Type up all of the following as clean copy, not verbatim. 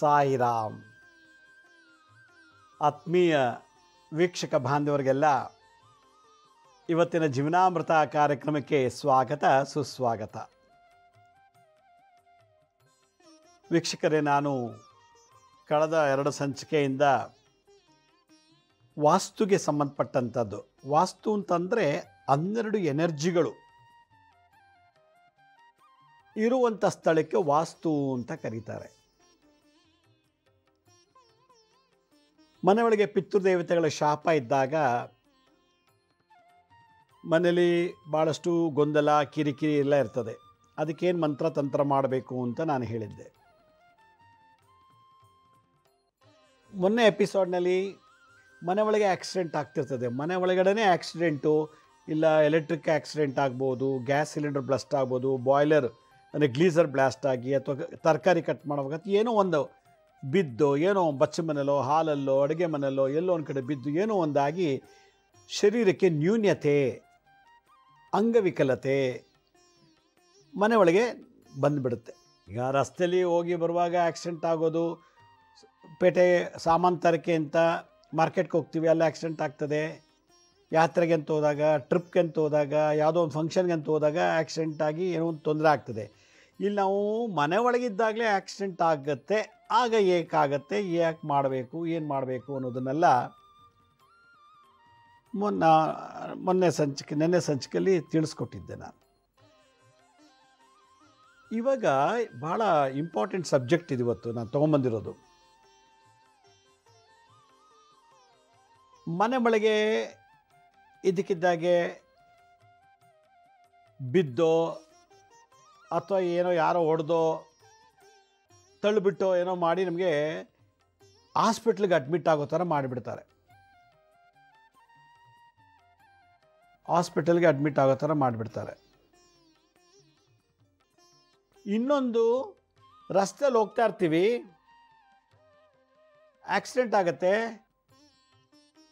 ಸಾಯಿರಾಮ್. ಆತ್ಮೀಯ ವೀಕ್ಷಕ ಬಾಂಧವರಿಗೆಲ್ಲ ಇವತ್ತಿನ ಜೀವನಾಮೃತ ಕಾರ್ಯಕ್ರಮಕ್ಕೆ ಸ್ವಾಗತ ಸುಸ್ವಾಗತ. ವೀಕ್ಷಕರೇ, ನಾನು ಕಳೆದ 2 ಸಂಚಿಕೆಯಿಂದ ವಾಸ್ತುಗೆ ಸಂಬಂಧಪಟ್ಟಂಥದ್ದು. ವಾಸ್ತು ಅಂತಂದರೆ 12 ಎನರ್ಜಿಗಳು ಇರುವಂಥ ಸ್ಥಳಕ್ಕೆ ವಾಸ್ತು ಅಂತ ಕರೀತಾರೆ. ಮನೆ ಒಳಗೆ ಪಿತೃದೇವತೆಗಳ ಶಾಪ ಇದ್ದಾಗ ಮನೇಲಿ ಭಾಳಷ್ಟು ಗೊಂದಲ ಕಿರಿಕಿರಿ ಎಲ್ಲ ಇರ್ತದೆ. ಅದಕ್ಕೇನು ಮಂತ್ರ ತಂತ್ರ ಮಾಡಬೇಕು ಅಂತ ನಾನು ಹೇಳಿದ್ದೆ. ಮೊನ್ನೆ ಎಪಿಸೋಡ್ನಲ್ಲಿ ಮನೆ ಒಳಗೆ ಆಕ್ಸಿಡೆಂಟ್ ಆಗ್ತಿರ್ತದೆ. ಮನೆ ಒಳಗಡೆ ಆಕ್ಸಿಡೆಂಟು, ಇಲ್ಲ ಎಲೆಕ್ಟ್ರಿಕ್ ಆಕ್ಸಿಡೆಂಟ್ ಆಗ್ಬೋದು, ಗ್ಯಾಸ್ ಸಿಲಿಂಡರ್ ಬ್ಲಾಸ್ಟ್ ಆಗ್ಬೋದು, ಬಾಯ್ಲರ್ ಅಂದರೆ ಗ್ಲೀಸರ್ ಬ್ಲಾಸ್ಟ್ ಆಗಿ, ಅಥವಾ ತರಕಾರಿ ಕಟ್ ಮಾಡುವಾಗ ಏನೋ ಒಂದು ಬಿದ್ದು, ಏನೋ ಬಚ್ಚ ಮನೆಯಲ್ಲೋ ಹಾಲಲ್ಲೋ ಅಡುಗೆ ಮನೆಯಲ್ಲೋ ಎಲ್ಲೋ ಒಂದು ಕಡೆ ಬಿದ್ದು ಏನೋ ಒಂದಾಗಿ ಶರೀರಕ್ಕೆ ನ್ಯೂನ್ಯತೆ, ಅಂಗವಿಕಲತೆ ಮನೆ ಒಳಗೆ ಬಂದುಬಿಡುತ್ತೆ. ಈಗ ರಸ್ತೆಯಲ್ಲಿ ಹೋಗಿ ಬರುವಾಗ ಆಕ್ಸಿಡೆಂಟ್ ಆಗೋದು, ಪೇಟೆ ಸಾಮಾನು ತರಕೆ ಅಂತ ಮಾರ್ಕೆಟ್ಗೆ ಹೋಗ್ತೀವಿ, ಅಲ್ಲಿ ಆಕ್ಸಿಡೆಂಟ್ ಆಗ್ತದೆ. ಯಾತ್ರೆಗೆ ಅಂತ ಹೋದಾಗ, ಟ್ರಿಪ್ಗೆ ಅಂತ ಹೋದಾಗ, ಯಾವುದೋ ಒಂದು ಫಂಕ್ಷನ್ಗೆ ಅಂತ ಹೋದಾಗ ಆಕ್ಸಿಡೆಂಟ್ ಆಗಿ ಏನೋ ಒಂದು ತೊಂದರೆ ಆಗ್ತದೆ. ಇಲ್ಲಿ ನಾವು ಮನೆ ಒಳಗಿದ್ದಾಗಲೇ ಆಕ್ಸಿಡೆಂಟ್ ಆಗುತ್ತೆ. ಆಗ ಏಕಾಗತ್ತೆ, ಯಾಕೆ ಮಾಡಬೇಕು, ಏನು ಮಾಡಬೇಕು ಅನ್ನೋದನ್ನೆಲ್ಲ ನೆನ್ನೆ ಸಂಚಿಕೆಯಲ್ಲಿ ತಿಳಿಸ್ಕೊಟ್ಟಿದ್ದೆ ನಾನು. ಇವಾಗ ಭಾಳ ಇಂಪಾರ್ಟೆಂಟ್ ಸಬ್ಜೆಕ್ಟ್ ಇದು ಇವತ್ತು ನಾನು ತೊಗೊಂಬಂದಿರೋದು. ಮನೆ ಒಳಗೆ ಇದಕ್ಕಿದ್ದಾಗೆ ಬಿದ್ದೋ ಅಥವಾ ಏನೋ ಯಾರೋ ಹೊಡೆದೋ ತಳ್ಳಿಬಿಟ್ಟೋ ಏನೋ ಮಾಡಿ ನಮಗೆ ಹಾಸ್ಪಿಟ್ಲಿಗೆ ಅಡ್ಮಿಟ್ ಆಗೋ ಥರ ಮಾಡಿಬಿಡ್ತಾರೆ. ಹಾಸ್ಪಿಟಲ್ಗೆ ಅಡ್ಮಿಟ್ ಆಗೋ ಥರ ಮಾಡಿಬಿಡ್ತಾರೆ. ಇನ್ನೊಂದು, ರಸ್ತೆಯಲ್ಲಿ ಹೋಗ್ತಾ ಇರ್ತೀವಿ, ಆಕ್ಸಿಡೆಂಟ್ ಆಗುತ್ತೆ,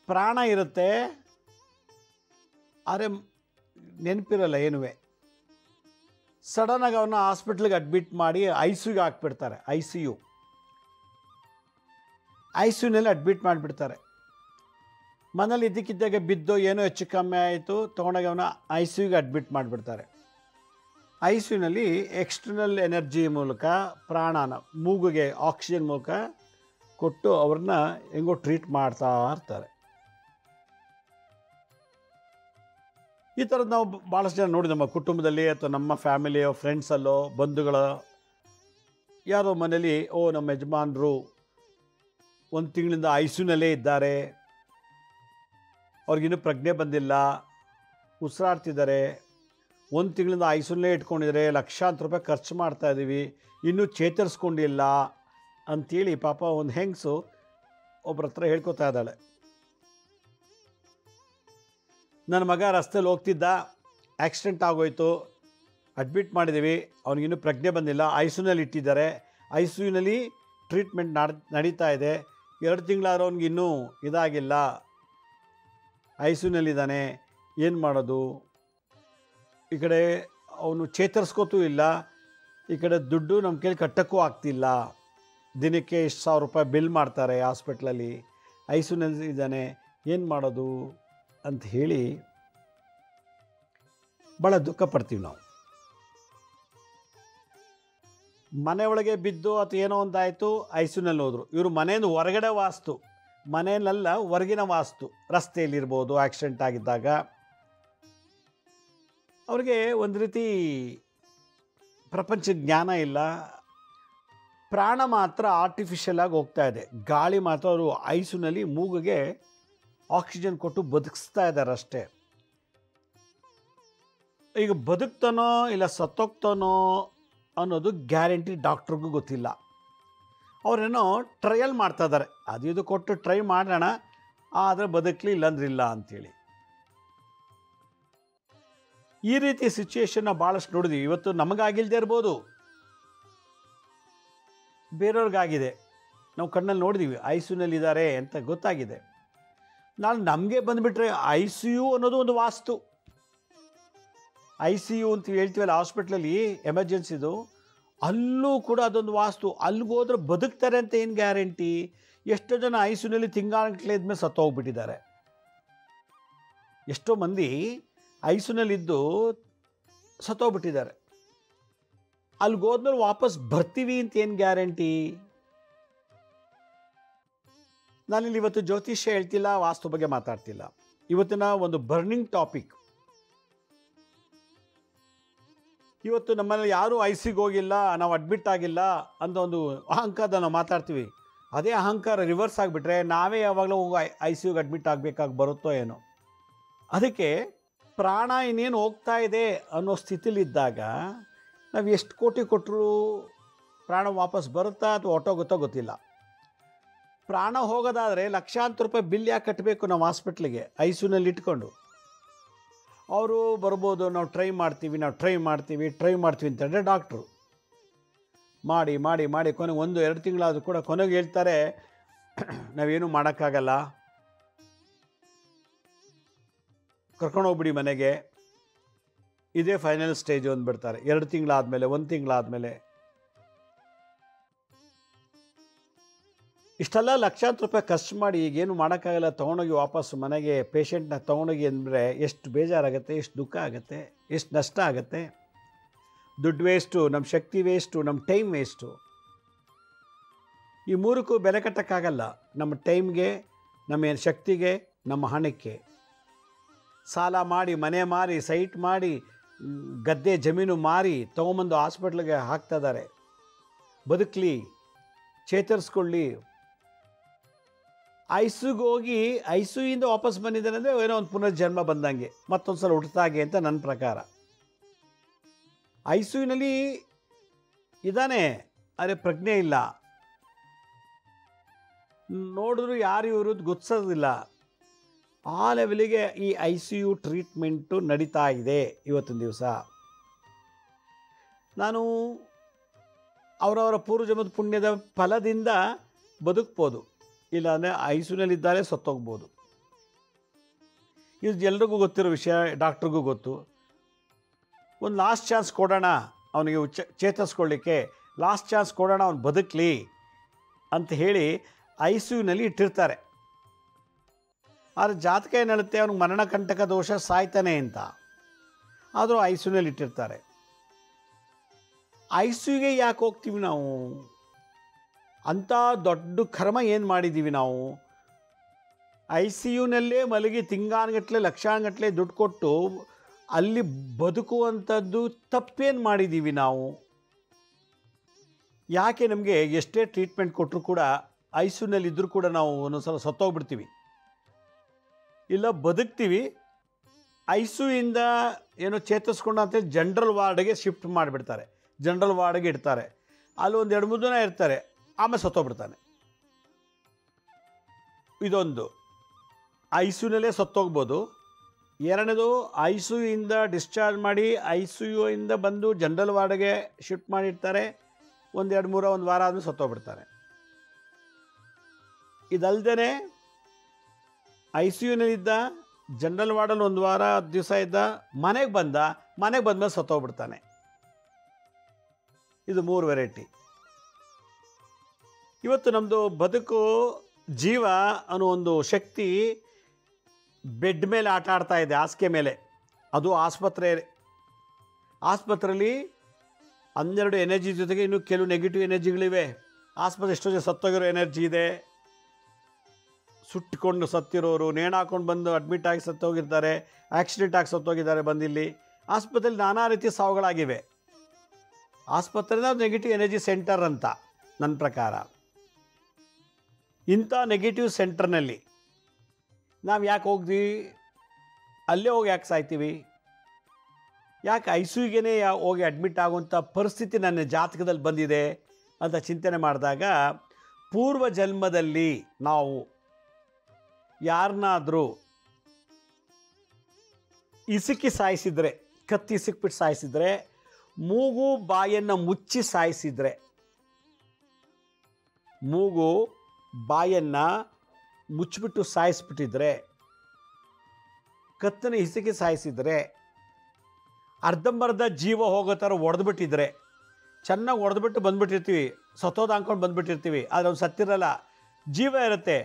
ಪ್ರಾಣ ಇರುತ್ತೆ, ಆದರೆ ನೆನಪಿರಲ್ಲ ಏನುವೆ. ಸಡನ್ನಾಗಿ ಅವನ್ನ ಹಾಸ್ಪಿಟ್ಲಿಗೆ ಅಡ್ಮಿಟ್ ಮಾಡಿ ICUಗೆ ಹಾಕ್ಬಿಡ್ತಾರೆ. ICUನಲ್ಲಿ ಅಡ್ಮಿಟ್ ಮಾಡಿಬಿಡ್ತಾರೆ. ಮನೇಲಿ ಇದ್ದಕ್ಕಿದ್ದಾಗ ಬಿದ್ದೋ ಏನೋ ಹೆಚ್ಚು ಕಮ್ಮಿ ಆಯಿತು, ತೊಗೊಂಡಾಗ ಅವನ್ನ ICUಗೆ ಅಡ್ಮಿಟ್ ಮಾಡಿಬಿಡ್ತಾರೆ. ICUನಲ್ಲಿ ಎಕ್ಸ್ಟರ್ನಲ್ ಎನರ್ಜಿ ಮೂಲಕ ಪ್ರಾಣನ ಮೂಗುಗೆ ಆಕ್ಸಿಜನ್ ಮೂಲಕ ಕೊಟ್ಟು ಅವ್ರನ್ನ ಹೆಂಗೋ ಟ್ರೀಟ್ ಮಾಡ್ತಾ ಇರ್ತಾರೆ. ಈ ಥರದ್ದು ನಾವು ಭಾಳಷ್ಟು ಜನ ನೋಡಿ, ನಮ್ಮ ಕುಟುಂಬದಲ್ಲಿ ಅಥವಾ ನಮ್ಮ ಫ್ಯಾಮಿಲಿಯೋ ಫ್ರೆಂಡ್ಸಲ್ಲೋ ಬಂಧುಗಳ ಯಾರೋ ಮನೇಲಿ ನಮ್ಮ ಯಜಮಾನರು 1 ತಿಂಗಳಿಂದ ICUನಲ್ಲೇ ಇದ್ದಾರೆ, ಅವ್ರಿಗಿನ್ನೂ ಪ್ರಜ್ಞೆ ಬಂದಿಲ್ಲ, ಉಸಿರಾಡ್ತಿದ್ದಾರೆ, 1 ತಿಂಗಳಿಂದ ICUನಲ್ಲೇ ಇಟ್ಕೊಂಡಿದ್ದಾರೆ, ಲಕ್ಷಾಂತರ ರೂಪಾಯಿ ಖರ್ಚು ಮಾಡ್ತಾಯಿದ್ದೀವಿ, ಇನ್ನೂ ಚೇತರಿಸ್ಕೊಂಡಿಲ್ಲ ಅಂಥೇಳಿ ಪಾಪ ಒಂದು ಹೆಂಗಸು ಒಬ್ಬರ ಹತ್ರ ಹೇಳ್ಕೊತಾ ಇದ್ದಾಳೆ. ನನ್ನ ಮಗ ರಸ್ತೆಯಲ್ಲಿ ಹೋಗ್ತಿದ್ದ, ಆಕ್ಸಿಡೆಂಟ್ ಆಗೋಯ್ತು, ಅಡ್ಮಿಟ್ ಮಾಡಿದ್ದೀವಿ, ಅವನಿಗಿನ್ನೂ ಪ್ರಜ್ಞೆ ಬಂದಿಲ್ಲ, ICUನಲ್ಲಿ ಇಟ್ಟಿದ್ದಾರೆ, ICUನಲ್ಲಿ ಟ್ರೀಟ್ಮೆಂಟ್ ನಡೀತಾ ಇದೆ, 2 ತಿಂಗಳಾದ್ರೂ ಅವ್ನಿಗಿನ್ನೂ ಇದಾಗಿಲ್ಲ, ICUನಲ್ಲಿದ್ದಾನೆ, ಏನು ಮಾಡೋದು? ಈ ಕಡೆ ಅವನು ಚೇತರಿಸ್ಕೋತೂ ಇಲ್ಲ, ಈ ಕಡೆ ದುಡ್ಡು ನಮ್ಮ ಕೈಲಿ ಕಟ್ಟೋಕ್ಕೂ ಆಗ್ತಿಲ್ಲ, ದಿನಕ್ಕೆ ಎಷ್ಟು 1000 ರೂಪಾಯಿ ಬಿಲ್ ಮಾಡ್ತಾರೆ ಹಾಸ್ಪಿಟ್ಲಲ್ಲಿ, ICUನಲ್ಲಿ ಇದ್ದಾನೆ, ಏನು ಮಾಡೋದು ಅಂತ ಹೇಳಿ ಭಾಳ ದುಃಖ ಪಡ್ತೀವಿ ನಾವು. ಮನೆ ಒಳಗೆ ಬಿದ್ದು ಅಥವಾ ಏನೋ ಒಂದಾಯಿತು, ICUನಲ್ಲಿ ಹೋದರು. ಇವರು ಮನೆಯಿಂದ ಹೊರಗಡೆ ವಾಸ್ತು, ಮನೆಯಲ್ಲ ಹೊರಗಿನ ವಾಸ್ತು, ರಸ್ತೆಯಲ್ಲಿರ್ಬೋದು. ಆಕ್ಸಿಡೆಂಟ್ ಆಗಿದ್ದಾಗ ಅವ್ರಿಗೆ ಒಂದು ರೀತಿ ಪ್ರಪಂಚ ಜ್ಞಾನ ಇಲ್ಲ, ಪ್ರಾಣ ಮಾತ್ರ ಆರ್ಟಿಫಿಷಿಯಲ್ ಆಗಿ ಹೋಗ್ತಾ ಇದೆ, ಗಾಳಿ ಮಾತ್ರ ಅವರು ICUನಲ್ಲಿ ಮೂಗಿಗೆ ಆಕ್ಸಿಜನ್ ಕೊಟ್ಟು ಬದುಕಿಸ್ತಾ ಇದ್ದಾರೆ ಅಷ್ಟೇ. ಈಗ ಬದುಕ್ತಾನೋ ಇಲ್ಲ ಸತ್ತೋಗ್ತಾನೋ ಅನ್ನೋದು ಗ್ಯಾರಂಟಿ ಡಾಕ್ಟ್ರಿಗೂ ಗೊತ್ತಿಲ್ಲ. ಅವರೇನೋ ಟ್ರಯಲ್ ಮಾಡ್ತಾ ಇದ್ದಾರೆ, ಅದು ಇದು ಕೊಟ್ಟು ಟ್ರೈ ಮಾಡೋಣ, ಆದರೆ ಬದುಕಲಿ ಇಲ್ಲಂದ್ರೆ ಇಲ್ಲ ಅಂಥೇಳಿ. ಈ ರೀತಿ ಸಿಚುವೇಶನ್ನ ಭಾಳಷ್ಟು ನೋಡಿದ್ವಿ. ಇವತ್ತು ನಮಗಾಗಿಲ್ಲದೆ ಇರ್ಬೋದು, ಬೇರೆಯವ್ರಿಗಾಗಿದೆ, ನಾವು ಕಣ್ಣಲ್ಲಿ ನೋಡಿದ್ದೀವಿ, ICUನಲ್ಲಿದ್ದಾರೆ ಅಂತ ಗೊತ್ತಾಗಿದೆ. ನಾನು ನಮಗೆ ಬಂದುಬಿಟ್ರೆ ICU ಅನ್ನೋದು ಒಂದು ವಾಸ್ತು. ICU ಅಂತ ಹೇಳ್ತೀವಲ್ಲ ಹಾಸ್ಪಿಟ್ಲಲ್ಲಿ, ಎಮರ್ಜೆನ್ಸಿದು, ಅಲ್ಲೂ ಕೂಡ ಅದೊಂದು ವಾಸ್ತು. ಅಲ್ಲಿಗೋದ್ರೆ ಬದುಕ್ತಾರೆ ಅಂತ ಏನು ಗ್ಯಾರಂಟಿ? ಎಷ್ಟೋ ಜನ ಐಸಿಯುನಲ್ಲಿ ತಿಂಗಳಗಟ್ಟಲೆ ಇದ್ಮೇಲೆ ಸತ್ತೋಗ್ಬಿಟ್ಟಿದ್ದಾರೆ. ಎಷ್ಟೋ ಮಂದಿ ಐಸಿಯುನಲ್ಲಿದ್ದು ಸತ್ತೋಗ್ಬಿಟ್ಟಿದ್ದಾರೆ. ಅಲ್ಲಿಗೋದ್ಮೇಲೆ ವಾಪಸ್ ಬರ್ತೀವಿ ಅಂತ ಏನು ಗ್ಯಾರಂಟಿ? ನಾನಿಲ್ಲಿ ಇವತ್ತು ಜ್ಯೋತಿಷ್ಯ ಹೇಳ್ತಿಲ್ಲ, ವಾಸ್ತು ಬಗ್ಗೆ ಮಾತಾಡ್ತಿಲ್ಲ. ಇವತ್ತಿನ ಒಂದು ಬರ್ನಿಂಗ್ ಟಾಪಿಕ್, ಇವತ್ತು ನಮ್ಮಲ್ಲಿ ಯಾರೂ ಐಸಿಗೆ ಹೋಗಿಲ್ಲ, ನಾವು ಅಡ್ಮಿಟ್ ಆಗಿಲ್ಲ ಅಂತ ಒಂದು ಅಹಂಕಾರದ ನಾವು ಮಾತಾಡ್ತೀವಿ. ಅದೇ ಅಹಂಕಾರ ರಿವರ್ಸ್ ಆಗಿಬಿಟ್ರೆ ನಾವೇ ಯಾವಾಗಲೂ ಹೋಗಿ ಐಸಿಯುಗೆ ಅಡ್ಮಿಟ್ ಆಗಬೇಕಾಗಿ ಬರುತ್ತೋ ಏನೋ. ಅದಕ್ಕೆ ಪ್ರಾಣ ಇನ್ನೇನು ಹೋಗ್ತಾ ಇದೆ ಅನ್ನೋ ಸ್ಥಿತಿಲಿದ್ದಾಗ ನಾವು ಎಷ್ಟು ಕೋಟಿ ಕೊಟ್ಟರು ಪ್ರಾಣ ವಾಪಸ್ ಬರುತ್ತಾ ಅಥವಾ ಹೊಟ್ಟೋಗುತ್ತೋ ಗೊತ್ತಿಲ್ಲ. ಪ್ರಾಣ ಹೋಗೋದಾದರೆ ಲಕ್ಷಾಂತರ ರೂಪಾಯಿ ಬಿಲ್ ಯಾಕೆ ಕಟ್ಟಬೇಕು ನಾವು ಹಾಸ್ಪಿಟ್ಲಿಗೆ ಐಸಿಯುನಲ್ಲಿ ಇಟ್ಕೊಂಡು? ಅವರು ಬರ್ಬೋದು, ನಾವು ಟ್ರೈ ಮಾಡ್ತೀವಿ ಅಂತಂದರೆ ಡಾಕ್ಟ್ರು ಮಾಡಿ ಮಾಡಿ ಮಾಡಿ ಕೊನೆಗೆ 1-2 ತಿಂಗಳಾದರೂ ಕೂಡ ಕೊನೆಗೆ ಹೇಳ್ತಾರೆ ನಾವೇನು ಮಾಡೋಕ್ಕಾಗಲ್ಲ, ಕರ್ಕೊಂಡೋಗ್ಬಿಡಿ ಮನೆಗೆ, ಇದೇ ಫೈನಲ್ ಸ್ಟೇಜ್ ಅಂದ್ಬಿಡ್ತಾರೆ. 2 ತಿಂಗಳಾದಮೇಲೆ, 1 ತಿಂಗಳಾದಮೇಲೆ. ಇಷ್ಟೆಲ್ಲ ಲಕ್ಷಾಂತರ ರೂಪಾಯಿ ಖರ್ಚು ಮಾಡಿ ಈಗೇನು ಮಾಡೋಕ್ಕಾಗಲ್ಲ, ತೊಗೊಂಡೋಗಿ ವಾಪಸ್ಸು ಮನೆಗೆ ಪೇಷಂಟ್ನ ತೊಗೊಂಡೋಗಿ ಅಂದರೆ ಎಷ್ಟು ಬೇಜಾರಾಗುತ್ತೆ, ಎಷ್ಟು ದುಃಖ ಆಗುತ್ತೆ, ಎಷ್ಟು ನಷ್ಟ ಆಗುತ್ತೆ. ದುಡ್ಡು ವೇಸ್ಟು, ನಮ್ಮ ಶಕ್ತಿ ವೇಸ್ಟು, ನಮ್ಮ ಟೈಮ್ ವೇಸ್ಟು. ಈ ಮೂರಕ್ಕೂ ಬೆಲೆ ಕಟ್ಟೋಕ್ಕಾಗಲ್ಲ. ನಮ್ಮ ಟೈಮ್ಗೆ, ನಮ್ಮ ಶಕ್ತಿಗೆ, ನಮ್ಮ ಹಣಕ್ಕೆ. ಸಾಲ ಮಾಡಿ, ಮನೆ ಮಾರಿ, ಸೈಟ್ ಮಾಡಿ, ಗದ್ದೆ ಜಮೀನು ಮಾರಿ ತೊಗೊಂಬಂದು ಹಾಸ್ಪಿಟ್ಲಿಗೆ ಹಾಕ್ತಿದ್ದಾರೆ. ಬದುಕಲಿ, ಚೇತರಿಸ್ಕೊಳ್ಳಿ. ಐಸಿಯುಗೆ ಹೋಗಿ ಐಸಿಯುಯಿಂದ ವಾಪಸ್ ಬಂದಿದ್ದಾನೆ ಅಂದರೆ ಏನೋ ಒಂದು ಪುನರ್ಜನ್ಮ ಬಂದಂಗೆ, ಮತ್ತೊಂದು ಸಲ ಹುಟ್ಟುತ್ತಾಗೆ ಅಂತ ನನ್ನ ಪ್ರಕಾರ. ಐಸಿಯುನಲ್ಲಿ ಇದ್ದಾನೆ, ಆದರೆ ಪ್ರಜ್ಞೆ ಇಲ್ಲ, ನೋಡಿದ್ರು ಯಾರು ಇವರು ಗುರ್ತಿಸೋದಿಲ್ಲ. ಆ ಲೆವೆಲಿಗೆ ಈ ಐಸಿಯು ಟ್ರೀಟ್ಮೆಂಟು ನಡೀತಾ ಇದೆ ಇವತ್ತಿನ ದಿವಸ. ನಾನು ಅವರವರ ಪೂರ್ವಜನ್ಮದ ಪುಣ್ಯದ ಫಲದಿಂದ ಬದುಕ್ಬೋದು, ಇಲ್ಲಾಂದರೆ ಐಸಿಯುನಲ್ಲಿದ್ದಾರೆ ಸತ್ತೋಗ್ಬೋದು. ಇದು ಎಲ್ರಿಗೂ ಗೊತ್ತಿರೋ ವಿಷಯ, ಡಾಕ್ಟ್ರಿಗೂ ಗೊತ್ತು. ಒಂದು ಲಾಸ್ಟ್ ಚಾನ್ಸ್ ಕೊಡೋಣ ಅವನಿಗೆ ಚೇತರಿಸ್ಕೊಳ್ಳಿಕ್ಕೆ, ಲಾಸ್ಟ್ ಚಾನ್ಸ್ ಕೊಡೋಣ ಅವನು ಬದುಕಲಿ ಅಂತ ಹೇಳಿ ಐಸಿಯುನಲ್ಲಿ ಇಟ್ಟಿರ್ತಾರೆ. ಆದರೆ ಜಾತಕ ಏನು ಹೇಳುತ್ತೆ, ಅವ್ನಿಗೆ ಮರಣಕಂಟಕ ದೋಷ, ಸಾಯ್ತಾನೆ ಅಂತ. ಆದರೂ ಐಸಿಯುನಲ್ಲಿ ಇಟ್ಟಿರ್ತಾರೆ. ಐಸಿಯುಗೆ ಯಾಕೆ ಹೋಗ್ತೀವಿ ನಾವು? ಅಂಥ ದೊಡ್ಡ ಕರ್ಮ ಏನು ಮಾಡಿದ್ದೀವಿ ನಾವು? ಐಸಿಯುನಲ್ಲೇ ಮಲಗಿ ತಿಂಗಾನುಗಟ್ಟಲೆ ಲಕ್ಷಾನುಗಟ್ಟಲೆ ದುಡ್ಡು ಕೊಟ್ಟು ಅಲ್ಲಿ ಬದುಕುವಂಥದ್ದು ತಪ್ಪೇನು ಮಾಡಿದ್ದೀವಿ ನಾವು? ಯಾಕೆ ನಮಗೆ ಎಷ್ಟೇ ಟ್ರೀಟ್ಮೆಂಟ್ ಕೊಟ್ಟರು ಕೂಡ ಐಸಿಯುನಲ್ಲಿದ್ದರೂ ಕೂಡ ನಾವು ಒಂದೊಂದು ಸಲ ಸತ್ತೋಗ್ಬಿಡ್ತೀವಿ, ಇಲ್ಲ ಬದುಕ್ತೀವಿ. ಐಸಿಯುಯಿಂದ ಏನೋ ಚೇತರಿಸ್ಕೊಂಡು ಅಂತ ಜನರಲ್ ವಾರ್ಡ್ಗೆ ಶಿಫ್ಟ್ ಮಾಡಿಬಿಡ್ತಾರೆ, ಜನರಲ್ ವಾರ್ಡ್ಗೆ ಇಡ್ತಾರೆ. ಅಲ್ಲಿ ಒಂದು 2-3 ದಿನ ಇರ್ತಾರೆ, ಆಮೇಲೆ ಸತ್ತೋಗ್ಬಿಡ್ತಾನೆ. ಇದೊಂದು ಐಸಿಯುನಲ್ಲೇ ಸತ್ತೋಗ್ಬೋದು. ಎರಡನೇದು ಐಸಿಯುಯಿಂದ ಡಿಸ್ಚಾರ್ಜ್ ಮಾಡಿ ಐಸಿಯುಯಿಂದ ಬಂದು ಜನರಲ್ ವಾರ್ಡ್ಗೆ ಶಿಫ್ಟ್ ಮಾಡಿರ್ತಾರೆ, ಒಂದು 2-3 ಒಂದು ವಾರ ಆದಮೇಲೆ ಸತ್ತೋಗ್ಬಿಡ್ತಾರೆ. ಇದಲ್ದೇ ಐಸಿಯುನಲ್ಲಿದ್ದ, ಜನರಲ್ ವಾರ್ಡಲ್ಲಿ 1 ವಾರ 10 ದಿವಸ ಇದ್ದ, ಮನೆಗೆ ಬಂದಮೇಲೆ ಸತ್ತೋಗ್ಬಿಡ್ತಾನೆ. ಇದು 3 ವೆರೈಟಿ. ಇವತ್ತು ನಮ್ಮದು ಬದುಕು, ಜೀವ ಅನ್ನೋ ಒಂದು ಶಕ್ತಿ ಬೆಡ್ ಮೇಲೆ ಆಟ ಆಡ್ತಾ ಇದೆ, ಹಾಸಿಗೆ ಮೇಲೆ. ಅದು ಆಸ್ಪತ್ರೆಯಲ್ಲಿ 12 ಎನರ್ಜಿ ಜೊತೆಗೆ ಇನ್ನೂ ಕೆಲವು ನೆಗೆಟಿವ್ ಎನರ್ಜಿಗಳಿವೆ. ಆಸ್ಪತ್ರೆ ಎಷ್ಟೋ ಜನ ಸತ್ತೋಗಿರೋ ಎನರ್ಜಿ ಇದೆ, ಸುಟ್ಟುಕೊಂಡು ಸತ್ತಿರೋರು, ನೇಣಾಕೊಂಡು ಬಂದು ಅಡ್ಮಿಟ್ ಆಗಿ ಸತ್ತೋಗಿರ್ತಾರೆ, ಆಕ್ಸಿಡೆಂಟ್ ಆಗಿ ಸತ್ತೋಗಿದ್ದಾರೆ. ಬಂದಿಲ್ಲಿ ಆಸ್ಪತ್ರೆಯಲ್ಲಿ ನಾನಾ ರೀತಿಯ ಸಾವುಗಳಾಗಿವೆ. ಆಸ್ಪತ್ರೆನ ನೆಗೆಟಿವ್ ಎನರ್ಜಿ ಸೆಂಟರ್ ಅಂತ ನನ್ನ ಪ್ರಕಾರ. ಇಂಥ ನೆಗೆಟಿವ್ ಸೆಂಟರ್ನಲ್ಲಿ ನಾವು ಯಾಕೆ ಹೋಗ್ತೀವಿ? ಅಲ್ಲೇ ಹೋಗಿ ಯಾಕೆ ಸಾಯ್ತೀವಿ? ಯಾಕೆ ಐಸಿಯುಗೆ ಹೋಗಿ ಅಡ್ಮಿಟ್ ಆಗುವಂಥ ಪರಿಸ್ಥಿತಿ ನನ್ನ ಜಾತಕದಲ್ಲಿ ಬಂದಿದೆ ಅಂತ ಚಿಂತನೆ ಮಾಡಿದಾಗ, ಪೂರ್ವ ಜನ್ಮದಲ್ಲಿ ನಾವು ಯಾರನ್ನಾದರೂ ಇಸುಕಿ ಸಾಯಿಸಿದರೆ, ಕತ್ತಿ ಇಸುಕ್ಬಿಟ್ಟು ಸಾಯಿಸಿದರೆ, ಮೂಗು ಬಾಯನ್ನು ಮುಚ್ಚಿ ಸಾಯಿಸಿದರೆ, ಮೂಗು ಬಾಯನ್ನು ಮುಚ್ಚಿಬಿಟ್ಟು ಸಾಯಿಸ್ಬಿಟ್ಟಿದ್ರೆ, ಕತ್ತನ ಹಿಸುಕಿ ಸಾಯಿಸಿದರೆ, ಅರ್ಧಂಬರ್ಧ ಜೀವ ಹೋಗೋ ಥರ ಹೊಡೆದ್ಬಿಟ್ಟಿದ್ರೆ, ಚೆನ್ನಾಗಿ ಹೊಡೆದ್ಬಿಟ್ಟು ಬಂದುಬಿಟ್ಟಿರ್ತೀವಿ, ಸತ್ತೋದು ಅಂದ್ಕೊಂಡು ಬಂದುಬಿಟ್ಟಿರ್ತೀವಿ. ಆದರೆ ಅವ್ನು ಸತ್ತಿರಲ್ಲ, ಜೀವ ಇರುತ್ತೆ.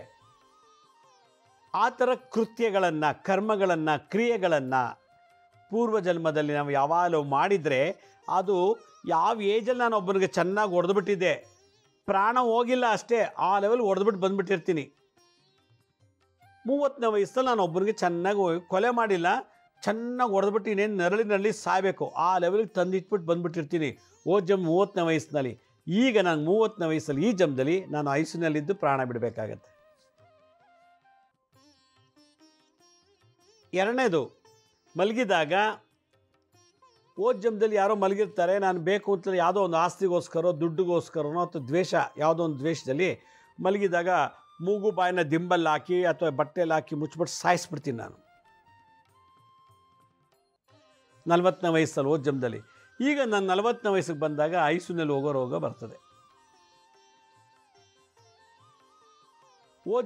ಆ ಥರ ಕೃತ್ಯಗಳನ್ನು, ಕರ್ಮಗಳನ್ನು, ಕ್ರಿಯೆಗಳನ್ನು ಪೂರ್ವಜನ್ಮದಲ್ಲಿ ನಾವು ಯಾವಾಗಲೂ ಮಾಡಿದರೆ ಅದು ಯಾವ ಏಜಲ್ಲಿ ನಾನು ಒಬ್ಬನಿಗೆ ಚೆನ್ನಾಗಿ ಹೊಡೆದ್ಬಿಟ್ಟಿದ್ದೆ, ಪ್ರಾಣ ಹೋಗಿಲ್ಲ ಅಷ್ಟೇ, ಆ ಲೆವೆಲ್ ಹೊಡೆದ್ಬಿಟ್ಟು ಬಂದುಬಿಟ್ಟಿರ್ತೀನಿ. 30ನೇ ವಯಸ್ಸಲ್ಲಿ ನಾನು ಒಬ್ಬನಿಗೆ ಚೆನ್ನಾಗಿ ಕೊಲೆ ಮಾಡಿಲ್ಲ, ಚೆನ್ನಾಗಿ ಹೊಡೆದ್ಬಿಟ್ಟು ಇನ್ನೇನು ನರಳಿ ಸಾಯಬೇಕು, ಆ ಲೆವೆಲ್ಗೆ ತಂದಿಟ್ಬಿಟ್ಟು ಬಂದುಬಿಟ್ಟಿರ್ತೀನಿ ಜಮ್ 30ನೇ ವಯಸ್ಸಿನಲ್ಲಿ. ಈಗ ನಾನು 30ನೇ ವಯಸ್ಸಲ್ಲಿ ಈ ಜಮ್ದಲ್ಲಿ ನಾನು ಐಸಿಯುನಲ್ಲಿದ್ದು ಪ್ರಾಣ ಬಿಡಬೇಕಾಗತ್ತೆ. ಎರಡನೇದು, ಮಲಗಿದಾಗ ಜಮ್ದಲ್ಲಿ ಯಾರೋ ಮಲಗಿರ್ತಾರೆ, ನಾನು ಬೇಕು ಅಂತಲೇ ಯಾವುದೋ ಒಂದು ಆಸ್ತಿಗೋಸ್ಕರ, ದುಡ್ಡುಗೋಸ್ಕರನೋ ಅಥವಾ ದ್ವೇಷ, ಯಾವುದೋ ಒಂದು ದ್ವೇಷದಲ್ಲಿ ಮಲಗಿದಾಗ ಮೂಗು ಬಾಯಿನ ದಿಂಬಲ್ಲಿ ಹಾಕಿ ಅಥವಾ ಬಟ್ಟೆಯಲ್ಲಿ ಹಾಕಿ ಮುಚ್ಚಿಬಿಟ್ಟು ಸಾಯಿಸ್ಬಿಡ್ತೀನಿ ನಾನು 40ನೇ ವಯಸ್ಸಲ್ಲಿ ಜಮ್ದಲ್ಲಿ. ಈಗ ನಾನು 40ನೇ ವಯಸ್ಸಿಗೆ ಬಂದಾಗ ಐಸಿಯುನಲ್ಲಿ ಹೋಗೋ ರೋಗ ಬರ್ತದೆ.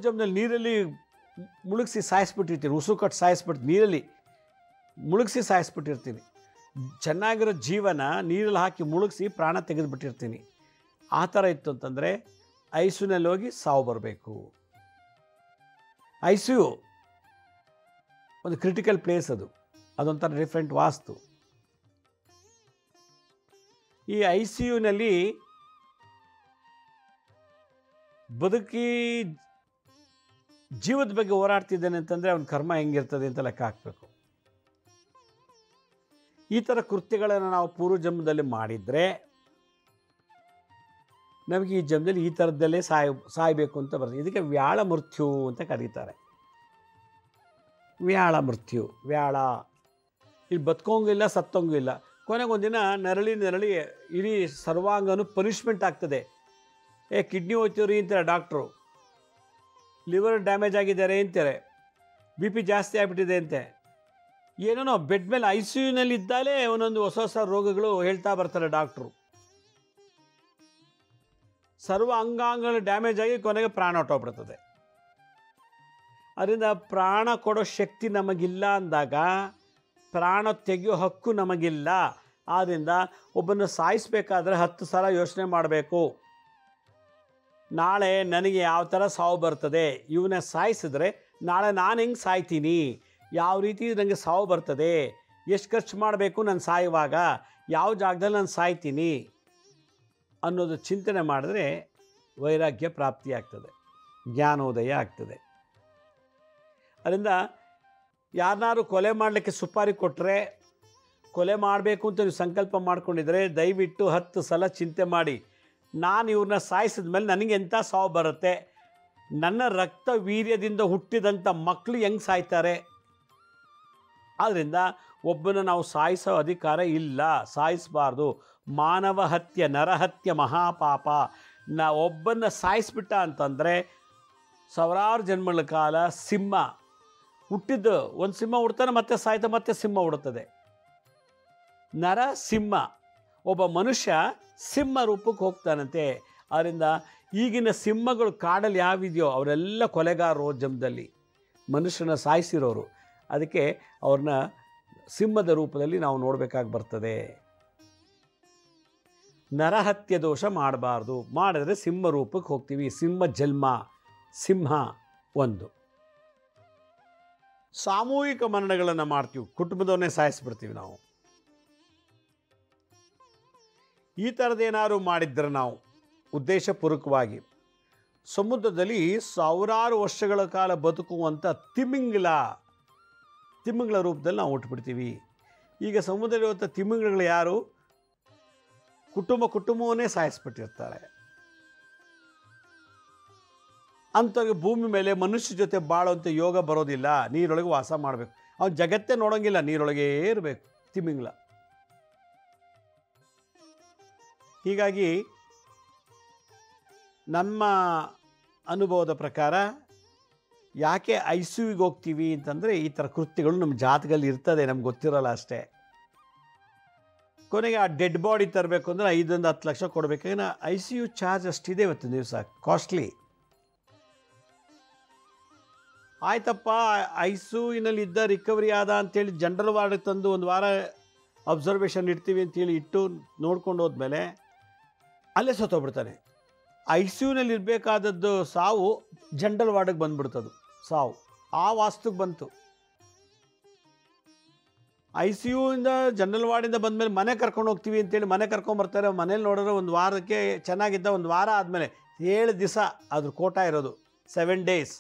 ಜಮ್ನಲ್ಲಿ ನೀರಲ್ಲಿ ಮುಳುಗಿಸಿ ಸಾಯಿಸ್ಬಿಟ್ಟಿರ್ತೀನಿ, ಉಸು ಕಟ್ಟು ಸಾಯಿಸ್ಬಿಟ್ಟು ನೀರಲ್ಲಿ ಮುಳುಗಿಸಿ ಸಾಯಿಸ್ಬಿಟ್ಟಿರ್ತೀನಿ. ಚೆನ್ನಾಗಿರೋ ಜೀವನ ನೀರಲ್ಲಿ ಹಾಕಿ ಮುಳುಗಿಸಿ ಪ್ರಾಣ ತೆಗೆದುಬಿಟ್ಟಿರ್ತೀನಿ. ಆ ಥರ ಇತ್ತು ಅಂತಂದರೆ ಐಸಿಯುನಲ್ಲಿ ಹೋಗಿ ಸಾವು ಬರಬೇಕು. ಐಸಿಯು ಒಂದು ಕ್ರಿಟಿಕಲ್ ಪ್ಲೇಸ್, ಅದೊಂಥರ ಡಿಫ್ರೆಂಟ್ ವಾಸ್ತು. ಈ ಐಸಿಯುನಲ್ಲಿ ಬದುಕಿ ಜೀವದ ಬಗ್ಗೆ ಹೋರಾಡ್ತಿದ್ದಾನೆ ಅಂತಂದರೆ ಅವನ ಕರ್ಮ ಹೆಂಗಿರ್ತದೆ ಅಂತ ಲೆಕ್ಕ ಹಾಕಬೇಕು. ಈ ಥರ ಕೃತ್ಯಗಳನ್ನು ನಾವು ಪೂರ್ವಜನ್ಮದಲ್ಲಿ ಮಾಡಿದರೆ ನಮಗೆ ಈ ಜನ್ಮದಲ್ಲಿ ಈ ಥರದ್ದಲ್ಲೇ ಸಾಯಬೇಕು ಅಂತ ಬರ್ತದೆ. ಇದಕ್ಕೆ ವ್ಯಾಳ ಮೃತ್ಯು ಅಂತ ಕರೀತಾರೆ. ವ್ಯಾಳ ಮೃತ್ಯು, ವ್ಯಾಳ ಇಲ್ಲಿ ಬದುಕೋಂಗಿಲ್ಲ, ಸತ್ತೋಂಗಿಲ್ಲ. ಕೊನೆಗೊಂದಿನ ನರಳಿ ಇಡೀ ಸರ್ವಾಂಗನೂ ಪನಿಷ್ಮೆಂಟ್ ಆಗ್ತದೆ. ಕಿಡ್ನಿ ಹೋಯ್ತೀವ್ರಿ ಅಂತಾರೆ ಡಾಕ್ಟ್ರು, ಲಿವರ್ ಡ್ಯಾಮೇಜ್ ಆಗಿದ್ದಾರೆ ಅಂತಾರೆ, BP ಜಾಸ್ತಿ ಆಗಿಬಿಟ್ಟಿದೆ ಅಂತೆ. ಏನೇನೋ ಬೆಡ್ ಮೇಲೆ ಐಸಿಯುನಲ್ಲಿ ಇದ್ದಾಲೇ ಒಂದೊಂದು ಹೊಸ ರೋಗಗಳು ಹೇಳ್ತಾ ಬರ್ತಾರೆ ಡಾಕ್ಟ್ರು. ಸರ್ವ ಅಂಗಾಂಗಗಳು ಡ್ಯಾಮೇಜ್ ಆಗಿ ಕೊನೆಗೆ ಪ್ರಾಣ ಹೊಟ್ಟೋಗ್ಬಿಡ್ತದೆ. ಅದರಿಂದ ಪ್ರಾಣ ಕೊಡೋ ಶಕ್ತಿ ನಮಗಿಲ್ಲ ಅಂದಾಗ ಪ್ರಾಣ ತೆಗೆಯೋ ಹಕ್ಕು ನಮಗಿಲ್ಲ. ಆದ್ದರಿಂದ ಒಬ್ಬನ್ನು ಸಾಯಿಸಬೇಕಾದ್ರೆ 10 ಸಲ ಯೋಚನೆ ಮಾಡಬೇಕು. ನಾಳೆ ನನಗೆ ಯಾವ ಥರ ಸಾವು ಬರ್ತದೆ, ಇವನ್ನ ಸಾಯಿಸಿದ್ರೆ ನಾಳೆ ನಾನು ಹೆಂಗೆ ಸಾಯ್ತೀನಿ, ಯಾವ ರೀತಿ ನನಗೆ ಸಾವು ಬರ್ತದೆ, ಎಷ್ಟು ಖರ್ಚು ಮಾಡಬೇಕು ನಾನು ಸಾಯುವಾಗ, ಯಾವ ಜಾಗದಲ್ಲಿ ನಾನು ಸಾಯ್ತೀನಿ ಅನ್ನೋದು ಚಿಂತನೆ ಮಾಡಿದ್ರೆ ವೈರಾಗ್ಯ ಪ್ರಾಪ್ತಿಯಾಗ್ತದೆ, ಜ್ಞಾನೋದಯ ಆಗ್ತದೆ. ಅದರಿಂದ ಯಾರನ್ನಾರು ಕೊಲೆ ಮಾಡಲಿಕ್ಕೆ ಸುಪಾರಿ ಕೊಟ್ಟರೆ, ಕೊಲೆ ಮಾಡಬೇಕು ಅಂತ ನೀವು ಸಂಕಲ್ಪ ಮಾಡ್ಕೊಂಡಿದ್ರೆ ದಯವಿಟ್ಟು 10 ಸಲ ಚಿಂತೆ ಮಾಡಿ, ನಾನು ಇವ್ರನ್ನ ಸಾಯಿಸಿದ ಮೇಲೆ ನನಗೆ ಎಂಥ ಸಾವು ಬರುತ್ತೆ, ನನ್ನ ರಕ್ತ ವೀರ್ಯದಿಂದ ಹುಟ್ಟಿದಂಥ ಮಕ್ಕಳು ಹೆಂಗೆ ಸಾಯ್ತಾರೆ. ಆದ್ದರಿಂದ ಒಬ್ಬನ ನಾವು ಸಾಯಿಸೋ ಅಧಿಕಾರ ಇಲ್ಲ, ಸಾಯಿಸಬಾರ್ದು. ಮಾನವ ಹತ್ಯೆ, ನರಹತ್ಯೆ ಮಹಾಪಾಪ. ಒಬ್ಬನ್ನ ಸಾಯಿಸ್ಬಿಟ್ಟ ಅಂತಂದರೆ ಸಾವಿರಾರು ಜನ್ಮಗಳ ಕಾಲ ಸಿಂಹ ಹುಟ್ಟಿದ್ದು, ಒಂದು ಸಿಂಹ ಹುಡ್ತಾನೆ ಮತ್ತೆ ಸಾಯ್ತಾ ಮತ್ತೆ ಸಿಂಹ ಹುಡುತ್ತದೆ. ನರ ಸಿಂಹ, ಒಬ್ಬ ಮನುಷ್ಯ ಸಿಂಹ ರೂಪಕ್ಕೆ ಹೋಗ್ತಾನಂತೆ. ಆದ್ದರಿಂದ ಈಗಿನ ಸಿಂಹಗಳು ಕಾಡಲ್ಲಿ ಯಾವಿದೆಯೋ ಅವರೆಲ್ಲ ಕೊಲೆಗಾರರು ಜನ್ಮದಲ್ಲಿ, ಮನುಷ್ಯನ ಸಾಯಿಸಿರೋರು. ಅದಕ್ಕೆ ಅವ್ರನ್ನ ಸಿಂಹದ ರೂಪದಲ್ಲಿ ನಾವು ನೋಡಬೇಕಾಗಿ ಬರ್ತದೆ. ನರಹತ್ಯೆ ದೋಷ ಮಾಡಬಾರ್ದು, ಮಾಡಿದ್ರೆ ಸಿಂಹ ರೂಪಕ್ಕೆ ಹೋಗ್ತೀವಿ. ಸಿಂಹ ಜನ್ಮ, ಸಿಂಹ ಒಂದು. ಸಾಮೂಹಿಕ ಮರಣಗಳನ್ನು ಮಾಡ್ತೀವಿ, ಕುಟುಂಬದವನ್ನೇ ಸಾಯಿಸ್ಬಿಡ್ತೀವಿ ನಾವು. ಈ ಥರದ್ದೇನಾದ್ರು ಮಾಡಿದ್ರೆ ನಾವು ಉದ್ದೇಶಪೂರ್ವಕವಾಗಿ ಸಮುದ್ರದಲ್ಲಿ ಸಾವಿರಾರು ವರ್ಷಗಳ ಕಾಲ ಬದುಕುವಂಥ ತಿಮಿಂಗಿಲ ರೂಪದಲ್ಲಿ ನಾವು ಹುಟ್ಟುಬಿಡ್ತೀವಿ. ಈಗ ಸಮುದ್ರದಲ್ಲಿರುವಂಥ ತಿಮಿಂಗಿಲಗಳು ಯಾರು? ಕುಟುಂಬವನ್ನೇ ಸಾಯಿಸ್ಬಿಟ್ಟಿರ್ತಾರೆ. ಅಂಥವ್ರಿಗೆ ಭೂಮಿ ಮೇಲೆ ಮನುಷ್ಯ ಜೊತೆ ಬಾಳುವಂಥ ಯೋಗ ಬರೋದಿಲ್ಲ. ನೀರೊಳಗೆ ವಾಸ ಮಾಡಬೇಕು, ಅವ್ನು ಜಗತ್ತೇ ನೋಡೋಂಗಿಲ್ಲ, ನೀರೊಳಗೇ ಇರಬೇಕು ತಿಮಿಂಗಿಲ. ಹೀಗಾಗಿ ನಮ್ಮ ಅನುಭವದ ಪ್ರಕಾರ ಯಾಕೆ ಐಸಿಯುಗೆ ಹೋಗ್ತೀವಿ ಅಂತಂದರೆ ಈ ಥರ ಕೃತ್ಯಗಳು ನಮ್ಮ ಜಾತಕದಲ್ಲಿ ಇರ್ತದೆ, ನಮ್ಗೆ ಗೊತ್ತಿರೋಲ್ಲ ಅಷ್ಟೇ. ಕೊನೆಗೆ ಆ ಡೆಡ್ ಬಾಡಿ ತರಬೇಕು ಅಂದರೆ 5-10 ಲಕ್ಷ ಕೊಡಬೇಕು. ಏನ ICU ಚಾರ್ಜ್ ಅಷ್ಟಿದೆ ಇವತ್ತಿನ ದಿವಸ, ಕಾಸ್ಟ್ಲಿ. ಆಯ್ತಪ್ಪ, ICUನಲ್ಲಿ ಇದ್ದ ರಿಕವರಿ ಆದ ಅಂಥೇಳಿ ಜನರಲ್ ವಾರ್ಡಿಗೆ ತಂದು 1 ವಾರ ಅಬ್ಸರ್ವೇಷನ್ ಇಡ್ತೀವಿ ಅಂತೇಳಿ ಇಟ್ಟು ನೋಡ್ಕೊಂಡು ಹೋದ್ಮೇಲೆ ಅಲ್ಲೇ ಸತ್ತೋಗ್ಬಿಡ್ತಾನೆ. ಐ ಸಿ ಯುನಲ್ಲಿ ಇರಬೇಕಾದದ್ದು ಸಾವು ಜನರಲ್ ವಾರ್ಡಿಗೆ ಬಂದ್ಬಿಡ್ತದು ಸಾವು. ಆ ವಾಸ್ತುಗೆ ಬಂತು. ಐ ಸಿ ಯುಯಿಂದ ಜನರಲ್ ವಾರ್ಡಿಂದ ಬಂದಮೇಲೆ ಮನೆ ಕರ್ಕೊಂಡು ಹೋಗ್ತೀವಿ ಅಂತೇಳಿ ಮನೆ ಕರ್ಕೊಂಬರ್ತಾರೆ. ಮನೇಲಿ ನೋಡಿದ್ರೆ ಒಂದು ವಾರಕ್ಕೆ ಚೆನ್ನಾಗಿದ್ದ, ಒಂದು ವಾರ ಆದಮೇಲೆ 7 ದಿವಸ ಅದ್ರ ಕೋಟ ಇರೋದು, 7 days.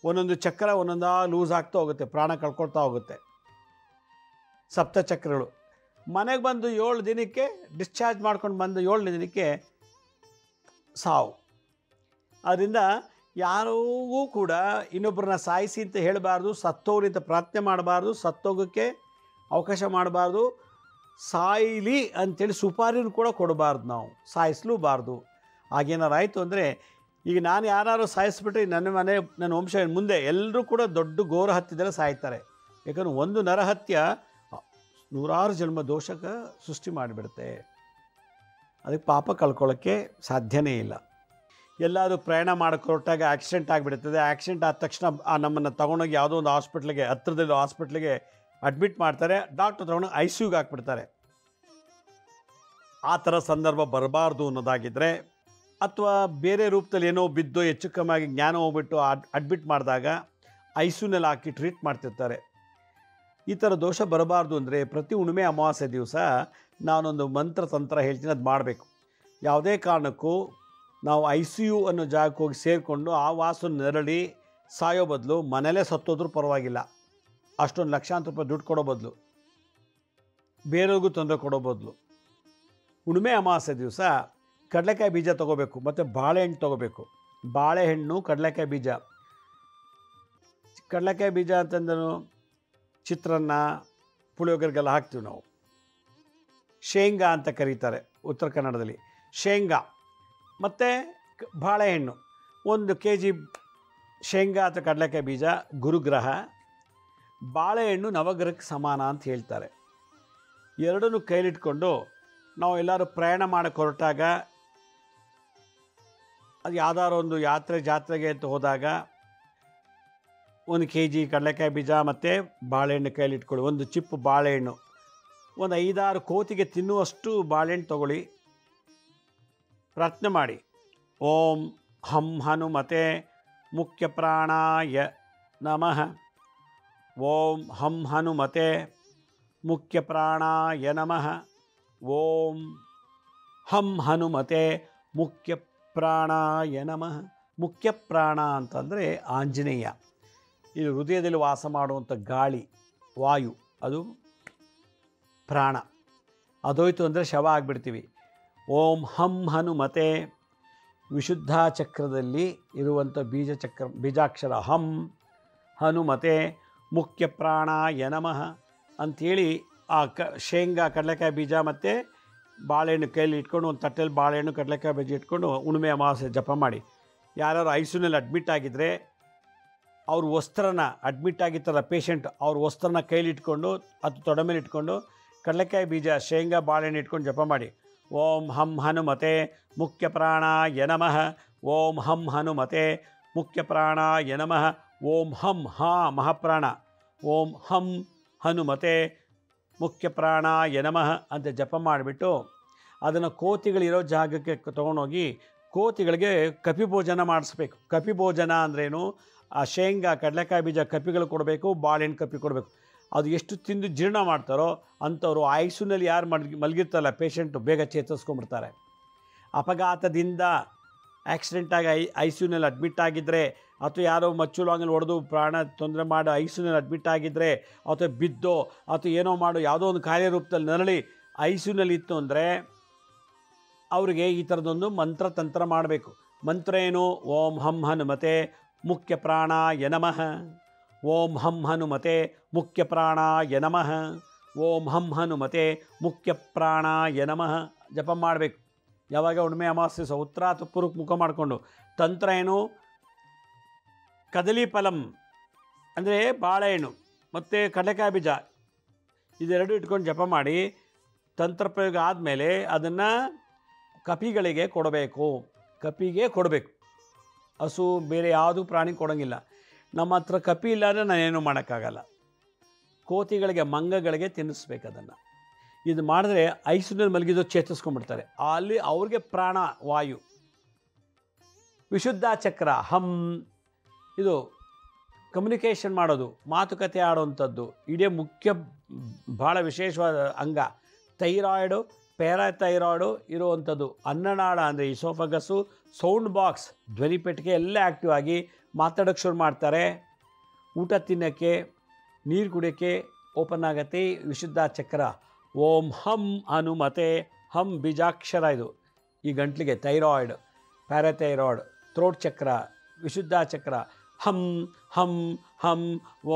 ಒಂದೊಂದು ಚಕ್ರ ಒಂದೊಂದು ಲೂಸ್ ಆಗ್ತಾ ಹೋಗುತ್ತೆ, ಪ್ರಾಣ ಕಳ್ಕೊಳ್ತಾ ಹೋಗುತ್ತೆ. ಸಪ್ತಚಕ್ರಗಳು. ಮನೆಗೆ ಬಂದು 7 ದಿನಕ್ಕೆ ಡಿಸ್ಚಾರ್ಜ್ ಮಾಡ್ಕೊಂಡು ಬಂದು 7ನೇ ದಿನಕ್ಕೆ ಸಾವು. ಅದರಿಂದ ಯಾರಿಗೂ ಕೂಡ ಇನ್ನೊಬ್ಬರನ್ನ ಸಾಯಿಸಿ ಅಂತ ಹೇಳಬಾರ್ದು, ಸತ್ತೋಗ್ರಿ ಅಂತ ಪ್ರಾರ್ಥನೆ ಮಾಡಬಾರ್ದು, ಸತ್ತೋಗೋಕ್ಕೆ ಅವಕಾಶ ಮಾಡಬಾರ್ದು, ಸಾಯಲಿ ಅಂಥೇಳಿ ಸುಪಾರಿನೂ ಕೂಡ ಕೊಡಬಾರ್ದು, ನಾವು ಸಾಯಿಸಲೂಬಾರ್ದು. ಆಗೇನಾರು ಆಯಿತು ಅಂದರೆ, ಈಗ ನಾನು ಯಾರು ಸಾಯಿಸ್ಬಿಟ್ರೆ ನನ್ನ ಮನೆ, ನನ್ನ ವಂಶ ಮುಂದೆ ಎಲ್ಲರೂ ಕೂಡ ದೊಡ್ಡ ಘೋರ ಹತ್ಯೆದೆಲ್ಲ ಸಾಯ್ತಾರೆ. ಯಾಕಂದ್ರೆ ಒಂದು ನರಹತ್ಯ ನೂರಾರು ಜನ್ಮ ದೋಷಕ್ಕೆ ಸೃಷ್ಟಿ ಮಾಡಿಬಿಡುತ್ತೆ. ಅದಕ್ಕೆ ಪಾಪ ಕಳ್ಕೊಳ್ಳೋಕ್ಕೆ ಸಾಧ್ಯನೇ ಇಲ್ಲ. ಎಲ್ಲಾದರೂ ಪ್ರಯಾಣ ಮಾಡೋಕ್ಕೆ ಹೊರಟಾಗ ಆಕ್ಸಿಡೆಂಟ್ ಆಗಿಬಿಡ್ತದೆ. ಆಕ್ಸಿಡೆಂಟ್ ಆದ ತಕ್ಷಣ ನಮ್ಮನ್ನು ತೊಗೊಂಡೋಗಿ ಯಾವುದೋ ಒಂದು ಹಾಸ್ಪಿಟ್ಲಿಗೆ, ಹತ್ತಿರದಲ್ಲಿ ಹಾಸ್ಪಿಟ್ಲಿಗೆ ಅಡ್ಮಿಟ್ ಮಾಡ್ತಾರೆ. ಡಾಕ್ಟ್ರ್ ತೊಗೊಂಡು ಐ ಸಿ ಯುಗೆ ಹಾಕ್ಬಿಡ್ತಾರೆ. ಆ ಥರ ಸಂದರ್ಭ ಬರಬಾರ್ದು ಅನ್ನೋದಾಗಿದ್ದರೆ, ಅಥವಾ ಬೇರೆ ರೂಪದಲ್ಲಿ ಏನೋ ಬಿದ್ದು ಹೆಚ್ಚು ಕಮ್ಮಿಯಾಗಿ ಜ್ಞಾನ ಹೋಗ್ಬಿಟ್ಟು ಅಡ್ಮಿಟ್ ಮಾಡಿದಾಗ ಐ ಸಿ ಯುನಲ್ಲಿ ಹಾಕಿ ಟ್ರೀಟ್ ಮಾಡ್ತಿರ್ತಾರೆ. ಈ ಥರ ದೋಷ ಬರಬಾರ್ದು ಅಂದರೆ ಪ್ರತಿ ಹುಣ್ಣಿಮೆ ಅಮಾವಾಸ್ಯೆ ದಿವಸ ನಾನೊಂದು ಮಂತ್ರ ತಂತ್ರ ಹೇಳ್ತೀನಿ, ಅದು ಮಾಡಬೇಕು. ಯಾವುದೇ ಕಾರಣಕ್ಕೂ ನಾವು ಐ ಸಿ ಯು ಅನ್ನೋ ಜಾಗಕ್ಕೆ ಹೋಗಿ ಸೇರಿಕೊಂಡು ಆ ವಾಸನ ನೆರಳಿ ಸಾಯೋ ಬದಲು ಮನೇಲೇ ಸತ್ತೋದ್ರೂ ಪರವಾಗಿಲ್ಲ. ಅಷ್ಟೊಂದು ಲಕ್ಷಾಂತರ ರೂಪಾಯಿ ದುಡ್ಡು ಕೊಡೋ ಬದಲು, ಬೇರೆಯವ್ರಿಗೂ ತೊಂದರೆ ಕೊಡೋ ಬದಲು, ಹುಣ್ಣಿಮೆ ಅಮಾವಾಸ್ಯೆ ದಿವಸ ಕಡಲೆಕಾಯಿ ಬೀಜ ತೊಗೋಬೇಕು ಮತ್ತು ಬಾಳೆಹಣ್ಣು ತೊಗೋಬೇಕು. ಬಾಳೆಹಣ್ಣು, ಕಡಲೆಕಾಯಿ ಬೀಜ. ಕಡಲೆಕಾಯಿ ಬೀಜ ಅಂತಂದ್ರೂ ಚಿತ್ರಾನ್ನ, ಪುಳಿಯೋಗರೆಗೆಲ್ಲ ಹಾಕ್ತೀವಿ ನಾವು. ಶೇಂಗಾ ಅಂತ ಕರೀತಾರೆ ಉತ್ತರ ಕನ್ನಡದಲ್ಲಿ. ಶೇಂಗಾ ಮತ್ತು ಬಾಳೆಹಣ್ಣು. 1 kg ಶೇಂಗಾ ಅಥವಾ ಕಡಲೆಕಾಯಿ ಬೀಜ ಗುರುಗ್ರಹ, ಬಾಳೆಹಣ್ಣು ನವಗ್ರಹಕ್ಕೆ ಸಮಾನ ಅಂತ ಹೇಳ್ತಾರೆ. ಎರಡನ್ನೂ ಕೈಲಿಟ್ಕೊಂಡು ನಾವು ಎಲ್ಲರೂ ಪ್ರಯಾಣ ಮಾಡೋಕ್ಕೆ ಹೊರಟಾಗ, ಅದು ಯಾವ್ದಾದ್ರು ಒಂದು ಜಾತ್ರೆಗೆ ಅಂತ ಹೋದಾಗ 1 kg ಕಡಲೆಕಾಯಿ ಬೀಜ ಮತ್ತು ಬಾಳೆಹಣ್ಣು ಕೈಲಿಟ್ಕೊಳ್ಳಿ. 1 ಚಿಪ್ಪು ಬಾಳೆಹಣ್ಣು, ಒಂದು 5-6 ಕೋತಿಗೆ ತಿನ್ನುವಷ್ಟು ಬಾಳೆಹಣ್ಣು ತೊಗೊಳ್ಳಿ. ಪ್ರಾರ್ಥನೆ ಮಾಡಿ, ಓಂ ಹಂ ಹನುಮತೆ ಮುಖ್ಯ ಪ್ರಾಣಾಯ ನಮಃ. ಓಂ ಹಂ ಹನುಮತೆ ಮುಖ್ಯ ಪ್ರಾಣಾಯ ನಮಃ. ಓಂ ಹಂ ಹನುಮತೆ ಮುಖ್ಯ ಪ್ರಾಣಾಯ ನಮಃ. ಮುಖ್ಯ ಪ್ರಾಣ ಅಂತಂದರೆ ಆಂಜನೇಯ. ಇದು ಹೃದಯದಲ್ಲಿ ವಾಸ ಮಾಡುವಂಥ ಗಾಳಿ, ವಾಯು, ಅದು ಪ್ರಾಣ. ಅದೋಯ್ತು ಅಂದರೆ ಶವ ಆಗಿಬಿಡ್ತೀವಿ. ಓಂ ಹಂ ಹನುಮತೆ, ವಿಶುದ್ಧ ಚಕ್ರದಲ್ಲಿ ಇರುವಂಥ ಬೀಜಾಕ್ಷರ ಹಂ ಹನುಮತೆ ಮುಖ್ಯ ಪ್ರಾಣಾಯ ನಮಃ ಅಂಥೇಳಿ ಆ ಶೇಂಗಾ, ಕಡಲೆಕಾಯಿ ಬೀಜ ಮತ್ತು ಬಾಳೆಹಣ್ಣು ಕೈಲಿ ಇಟ್ಕೊಂಡು, ಒಂದು ತಟ್ಟೆಯಲ್ಲಿ ಬಾಳೆಹಣ್ಣು ಕಡಲೆಕಾಯಿ ಬೀಜ ಇಟ್ಕೊಂಡು ಹುಣ್ಣಿಮೆ ಅಮಾವಾಸ್ಯೆ ಜಪ ಮಾಡಿ. ಯಾರು ಐ ಸಿ ಯುನಲ್ಲಿ ಅಡ್ಮಿಟ್ ಆಗಿದ್ದರೆ ಅವ್ರ ವಸ್ತ್ರನ, ಅಡ್ಮಿಟ್ ಆಗಿರ್ತಾರಲ್ಲ ಪೇಷಂಟ್, ಅವ್ರ ವಸ್ತ್ರನ ಕೈಲಿಟ್ಕೊಂಡು ಅದು ತೊಡೆ ಮೇಲೆ ಇಟ್ಕೊಂಡು ಕಡಲೆಕಾಯಿ ಬೀಜ, ಶೇಂಗಾ, ಬಾಳೆಹಣ್ಣು ಇಟ್ಕೊಂಡು ಜಪ ಮಾಡಿ. ಓಂ ಹಂ ಹನುಮತೆ ಮುಖ್ಯ ಪ್ರಾಣಾಯ ನಮಃ. ಓಂ ಹಂ ಹನುಮತೆ ಮುಖ್ಯ ಪ್ರಾಣಾಯ ನಮಃ. ಓಂ ಹಂ ಮಹಾಪ್ರಾಣ. ಓಂ ಹಂ ಹನುಮತೆ ಮುಖ್ಯ ಪ್ರಾಣಾಯ ನಮಃ ಅಂತ ಜಪ ಮಾಡಿಬಿಟ್ಟು ಅದನ್ನು ಕೋತಿಗಳಿರೋ ಜಾಗಕ್ಕೆ ತೊಗೊಂಡೋಗಿ ಕೋತಿಗಳಿಗೆ ಕಪಿಭೋಜನ ಮಾಡಿಸ್ಬೇಕು. ಕಪಿಭೋಜನ ಅಂದ್ರೇನು? ಆ ಶೇಂಗಾ, ಕಡಲೆಕಾಯಿ ಬೀಜ ಕಪಿಗಳು ಕೊಡಬೇಕು, ಬಾಳೆಹಣ್ಣು ಕಪಿ ಕೊಡಬೇಕು. ಅದು ಎಷ್ಟು ತಿಂದು ಜೀರ್ಣ ಮಾಡ್ತಾರೋ ಅಂಥವ್ರು ಐ ಸಿ ಯುನಲ್ಲಿ ಯಾರು ಮಲಗಿರ್ತಾರಲ್ಲ ಪೇಷಂಟು, ಬೇಗ ಚೇತರಿಸ್ಕೊಂಡ್ಬಿಡ್ತಾರೆ. ಅಪಘಾತದಿಂದ ಆಕ್ಸಿಡೆಂಟಾಗಿ ಐ ಸಿ ಯುನಲ್ಲಿ ಅಡ್ಮಿಟ್ ಆಗಿದ್ದರೆ, ಅಥವಾ ಯಾರೋ ಮಚ್ಚುಲಾಂಗಲ್ಲಿ ಹೊಡೆದು ಪ್ರಾಣ ತೊಂದರೆ ಮಾಡಿ ಐ ಸಿ ಯುನಲ್ಲಿ ಅಡ್ಮಿಟ್ ಆಗಿದ್ದರೆ, ಅಥವಾ ಬಿದ್ದೋ ಅಥವಾ ಏನೋ ಮಾಡೋ ಯಾವುದೋ ಒಂದು ಕಾರ್ಯ ರೂಪದಲ್ಲಿ ನರಳಿ ಐ ಸಿ ಯುನಲ್ಲಿ ಇತ್ತು ಅಂದರೆ ಅವರಿಗೆ ಈ ಥರದೊಂದು ಮಂತ್ರ ತಂತ್ರ ಮಾಡಬೇಕು. ಮಂತ್ರ ಏನು? ಓಂ ಹಂ ಹನುಮತೆ ಮುಖ್ಯ ಪ್ರಾಣಾಯ ನಮಃ. ಓಂ ಹಂ ಹನುಮತೆ ಮುಖ್ಯ ಪ್ರಾಣಾಯ ನಮಃ. ಓಂ ಹಂ ಹನುಮತೆ ಮುಖ್ಯ ಪ್ರಾಣಾಯ ನಮಃ ಜಪ ಮಾಡಬೇಕು. ಯಾವಾಗ? ಹುಣ್ಣಿಮೆ ಅಮಾವಾಸ್ಯೆ ದಿವಸ ಉತ್ತರ ಅಥವಾ ಪೂರ್ವಕ್ಕೆ ಮುಖ ಮಾಡಿಕೊಂಡು. ತಂತ್ರ ಏನು? ಕದಲಿ ಫಲಂ ಅಂದರೆ ಬಾಳೆಹಣ್ಣು ಮತ್ತು ಕಡಲೆಕಾಯಿ ಬೀಜ ಇದೆರಡು ಇಟ್ಕೊಂಡು ಜಪ ಮಾಡಿ ತಂತ್ರ ಪ್ರಯೋಗ ಆದಮೇಲೆ ಅದನ್ನು ಕಪಿಗಳಿಗೆ ಕೊಡಬೇಕು. ಕಪಿಗೆ ಕೊಡಬೇಕು. ಹಸು ಬೇರೆ ಯಾವುದೂ ಪ್ರಾಣಿ ಕೊಡೋಂಗಿಲ್ಲ. ನಮ್ಮ ಹತ್ರ ಕಪಿ ಇಲ್ಲ ಅಂದರೆ ನಾನೇನು ಮಾಡೋಕ್ಕಾಗಲ್ಲ. ಕೋತಿಗಳಿಗೆ, ಮಂಗಗಳಿಗೆ ತಿನ್ನಿಸ್ಬೇಕು ಅದನ್ನು. ಇದು ಮಾಡಿದ್ರೆ ಐಸಿನಲ್ಲಿ ಮಲಗಿದ್ದು ಚೇತರಿಸ್ಕೊಂಡ್ಬಿಡ್ತಾರೆ. ಅಲ್ಲಿ ಅವ್ರಿಗೆ ಪ್ರಾಣ ವಾಯು. ವಿಶುದ್ಧ ಚಕ್ರ ಇದು ಕಮ್ಯುನಿಕೇಷನ್ ಮಾಡೋದು, ಮಾತುಕತೆ ಆಡುವಂಥದ್ದು, ಇಡೀ ಮುಖ್ಯ ಭಾಳ ವಿಶೇಷವಾದ ಅಂಗ. ಥೈರಾಯ್ಡು, ಪ್ಯಾರಾಥೈರಾಯ್ಡು ಇರುವಂಥದ್ದು. ಅನ್ನನಾಳ ಅಂದರೆ ಇಸೋಫಗಸ್ಸು, ಸೌಂಡ್ ಬಾಕ್ಸ್, ಧ್ವನಿಪೆಟ್ಟಿಗೆ ಎಲ್ಲ ಆ್ಯಕ್ಟಿವ್ ಆಗಿ ಮಾತಾಡೋಕ್ಕೆ ಶುರು ಮಾಡ್ತಾರೆ. ಊಟ ತಿನ್ನೋಕ್ಕೆ, ನೀರು ಕುಡಿಯೋಕ್ಕೆ ಓಪನ್ ಆಗುತ್ತೆ ವಿಶುದ್ಧ ಚಕ್ರ. ಓಂ ಹಂ ಹನುಮತೆ. ಬೀಜಾಕ್ಷರ ಇದು ಈ ಗಂಟ್ಲಿಗೆ. ಥೈರಾಯ್ಡ್, ಪ್ಯಾರಾಥೈರಾಯ್ಡ್, ಥ್ರೋಟ್ ಚಕ್ರ, ವಿಶುದ್ಧ ಚಕ್ರ. ಹಂ ಹಂ ಹಂ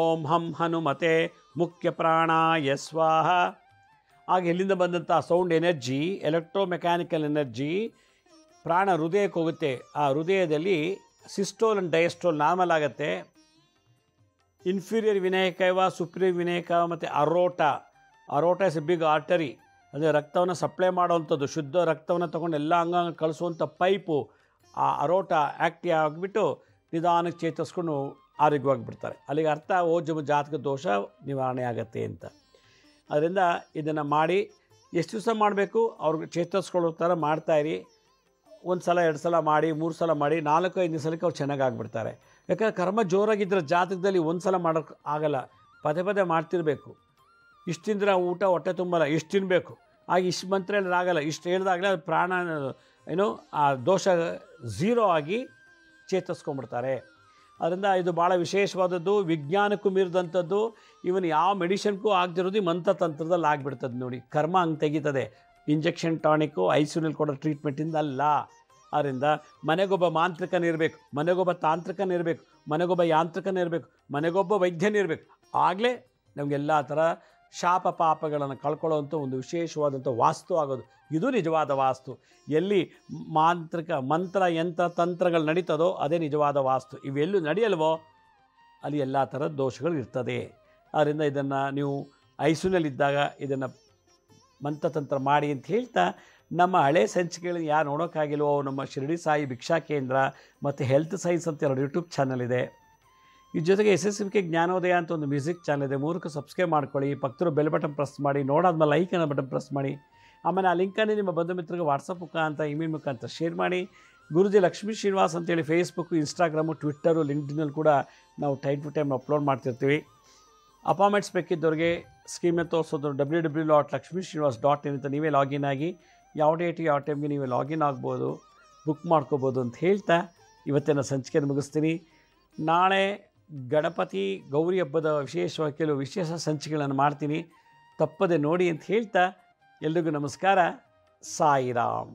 ಓಂ ಹಂ ಹನುಮತೆ ಮುಖ್ಯ ಪ್ರಾಣಾಯ ಸ್ವಾಹ. ಆಗ ಎಲ್ಲಿಂದ ಬಂದಂಥ ಸೌಂಡ್ ಎನರ್ಜಿ, ಎಲೆಕ್ಟ್ರೋಮೆಕ್ಯಾನಿಕಲ್ ಎನರ್ಜಿ ಪ್ರಾಣ ಹೃದಯಕ್ಕೆ ಹೋಗುತ್ತೆ. ಆ ಹೃದಯದಲ್ಲಿ ಸಿಸ್ಟೋಲ್ ಆ್ಯಂಡ್ ಡಯಸ್ಟೋಲ್ ನಾರ್ಮಲ್ ಆಗುತ್ತೆ. ಇನ್ಫೀರಿಯರ್ ವಿನಾಯಕವ, ಸುಪ್ರೀರಿಯರ್ ವಿನಾಯಕ ಮತ್ತು ಅರೋಟ ಇಸ್ ಎ ಬಿಗ್ ಆರ್ಟರಿ. ಅಂದರೆ ರಕ್ತವನ್ನು ಸಪ್ಲೈ ಮಾಡುವಂಥದ್ದು, ಶುದ್ಧ ರಕ್ತವನ್ನು ತೊಗೊಂಡು ಎಲ್ಲ ಅಂಗಾಂಗ ಕಳಿಸುವಂಥ ಪೈಪು. ಆ ಅರೋಟ ಆ್ಯಕ್ಟಿವ್ ಆಗಿಬಿಟ್ಟು ನಿಧಾನಕ್ಕೆ ಚೇತರಿಸ್ಕೊಂಡು ಆರೋಗ್ಯವಾಗಿಬಿಡ್ತಾರೆ. ಅಲ್ಲಿಗೆ ಅರ್ಥ ಓಜಮ ಜಾತಕ ದೋಷ ನಿವಾರಣೆ ಆಗತ್ತೆ ಅಂತ. ಅದರಿಂದ ಇದನ್ನು ಮಾಡಿ ಎಷ್ಟು ದಿವಸ ಮಾಡಬೇಕು, ಅವ್ರಿಗೆ ಚೇತರಿಸ್ಕೊಳ್ಳೋ ಥರ ಮಾಡ್ತಾಯಿರಿ. 1 ಸಲ 2 ಸಲ ಮಾಡಿ, 3 ಸಲ ಮಾಡಿ, 4-5 ಸಲಕ್ಕೆ ಅವ್ರು ಚೆನ್ನಾಗಿ ಆಗಿಬಿಡ್ತಾರೆ. ಯಾಕಂದರೆ ಕರ್ಮ ಜೋರಾಗಿದ್ದರೆ ಜಾತಕದಲ್ಲಿ 1 ಸಲ ಮಾಡೋಕ್ಕೆ ಆಗಲ್ಲ, ಪದೇ ಮಾಡ್ತಿರಬೇಕು. ಇಷ್ಟು ತಿಂದರೆ ಊಟ ಹೊಟ್ಟೆ ತುಂಬಲ್ಲ, ಇಷ್ಟು ತಿನ್ನಬೇಕು. ಆಗ ಇಷ್ಟು ಮಂತ್ರ ಆಗಲ್ಲ, ಇಷ್ಟು ಹೇಳಿದಾಗಲೇ ಅದು ಪ್ರಾಣ ಆ ದೋಷ 0 ಆಗಿ ಚೇತರಿಸ್ಕೊಂಡ್ಬಿಡ್ತಾರೆ. ಅದರಿಂದ ಇದು ಭಾಳ ವಿಶೇಷವಾದದ್ದು, ವಿಜ್ಞಾನಕ್ಕೂ ಮೀರಿದಂಥದ್ದು. ಇವನ್ ಯಾವ ಮೆಡಿಷನ್ಗೂ ಆಗದಿರೋದು ಈ ಮಂತ್ರತಂತ್ರದಲ್ಲಿ ಆಗಿಬಿಡ್ತದೆ ನೋಡಿ. ಕರ್ಮ ಹಂಗೆ ತೆಗೀತದೆ. ಇಂಜೆಕ್ಷನ್ ಟಾನಿಕ್ಕು ಐಸಿಯುನಲ್ಲಿ ಕೊಡೋ ಟ್ರೀಟ್ಮೆಂಟಿಂದ ಅಲ್ಲ. ಆದ್ದರಿಂದ ಮನೆಗೊಬ್ಬ ಮಾಂತ್ರಿಕನಿರಬೇಕು, ಮನೆಗೊಬ್ಬ ತಾಂತ್ರಿಕನಿರಬೇಕು, ಮನೆಗೊಬ್ಬ ಯಾಂತ್ರಿಕನಿರಬೇಕು, ಮನೆಗೊಬ್ಬ ವೈದ್ಯನಿರಬೇಕು. ಆಗಲೇ ನಮಗೆಲ್ಲ ಥರ ಶಾಪ ಪಾಪಗಳನ್ನು ಕಳ್ಕೊಳ್ಳೋವಂಥ ಒಂದು ವಿಶೇಷವಾದಂಥ ವಾಸ್ತು ಆಗೋದು. ಇದು ನಿಜವಾದ ವಾಸ್ತು. ಎಲ್ಲಿ ಮಂತ್ರ ಯಂತ್ರ ತಂತ್ರಗಳು ನಡೀತದೋ ಅದೇ ನಿಜವಾದ ವಾಸ್ತು. ಇವೆಲ್ಲೂ ನಡೆಯಲ್ವೋ ಅಲ್ಲಿ ಎಲ್ಲ ಥರದ ದೋಷಗಳು ಇರ್ತದೆ. ಆದ್ದರಿಂದ ಇದನ್ನು ನೀವು ಐಸಿಯುನಲ್ಲಿದ್ದಾಗ ಇದನ್ನು ಮಂತ್ರತಂತ್ರ ಮಾಡಿ ಅಂತ ಹೇಳ್ತಾ, ನಮ್ಮ ಹಳೆ ಸಂಚಿಕೆಗಳನ್ನು ಯಾರು ನೋಡೋಕ್ಕಾಗಿಲ್ವೋ ನಮ್ಮ ಶಿರಡಿ ಸಾಯಿ ಭಿಕ್ಷಾ ಕೇಂದ್ರ ಮತ್ತು ಹೆಲ್ತ್ ಸೈನ್ಸ್ ಅಂತ 2 ಯೂಟ್ಯೂಬ್ ಚಾನಲ್ ಇದೆ. ಇದ್ರ ಜೊತೆಗೆ SSMK ಜ್ಞಾನೋದಯ ಅಂತ ಒಂದು ಮ್ಯೂಸಿಕ್ ಚಾನಲ್ ಇದೆ. 3ಕ್ಕೂ ಸಬ್ಸ್ಕ್ರೈಬ್ ಮಾಡ್ಕೊಳ್ಳಿ. ಪಕ್ಕದ ಬೆಲ್ ಬಟನ್ ಪ್ರೆಸ್ ಮಾಡಿ, ನೋಡಾದ್ಮೇಲೆ ಲೈಕ್ ಅನ್ನೋ ಬಟನ್ ಪ್ರೆಸ್ ಮಾಡಿ. ಆಮೇಲೆ ಆ ಲಿಂಕನ್ನು ನಿಮ್ಮ ಬಂಧು ಮಿತ್ರರಿಗೆ ವಾಟ್ಸಪ್ ಮುಖಾಂತರ, ಇಮೇಲ್ ಮುಖಾಂತರ ಶೇರ್ ಮಾಡಿ. ಗುರುಜಿ ಲಕ್ಷ್ಮೀ ಶ್ರೀನಿವಾಸ್ ಅಂತೇಳಿ ಫೇಸ್ಬುಕ್ಕು, ಇನ್ಸ್ಟಾಗ್ರಾಮು, ಟ್ವಿಟ್ಟರು, ಲಿಂಕ್ಡ್ಇನ್ನಲ್ಲಿ ಕೂಡ ನಾವು ಟೈಮ್ ಟು ಟೈಮ್ ಅಪ್ಲೋಡ್ ಮಾಡ್ತಿರ್ತೀವಿ. ಅಪಾಯಿಂಟ್ಮೆಂಟ್ಸ್ ಬೇಕಿದ್ದವ್ರಿಗೆ ಸ್ಕೀಮೇ ತೋರಿಸೋದು www.lakshmisrinivas.in ಅಂತ ನೀವೇ ಲಾಗಿನ್ ಆಗಿ ಯಾವ ಡೇಟು ಯಾವ ಟೈಮ್ಗೆ ನೀವೇ ಲಾಗಿನ್ ಆಗ್ಬೋದು, ಬುಕ್ ಮಾಡ್ಕೋಬೋದು ಅಂತ ಹೇಳ್ತಾ ಇವತ್ತಿನ ಸಂಚಿಕೆಯನ್ನು ಮುಗಿಸ್ತೀನಿ. ನಾಳೆ ಗಣಪತಿ ಗೌರಿ ಹಬ್ಬದ ವಿಶೇಷವಾಗಿ ಕೆಲವು ವಿಶೇಷ ಸಂಚಿಕೆಗಳನ್ನು ಮಾಡ್ತೀನಿ, ತಪ್ಪದೆ ನೋಡಿ ಅಂತ ಹೇಳ್ತಾ ಎಲ್ರಿಗೂ ನಮಸ್ಕಾರ. ಸಾಯಿರಾಮ್.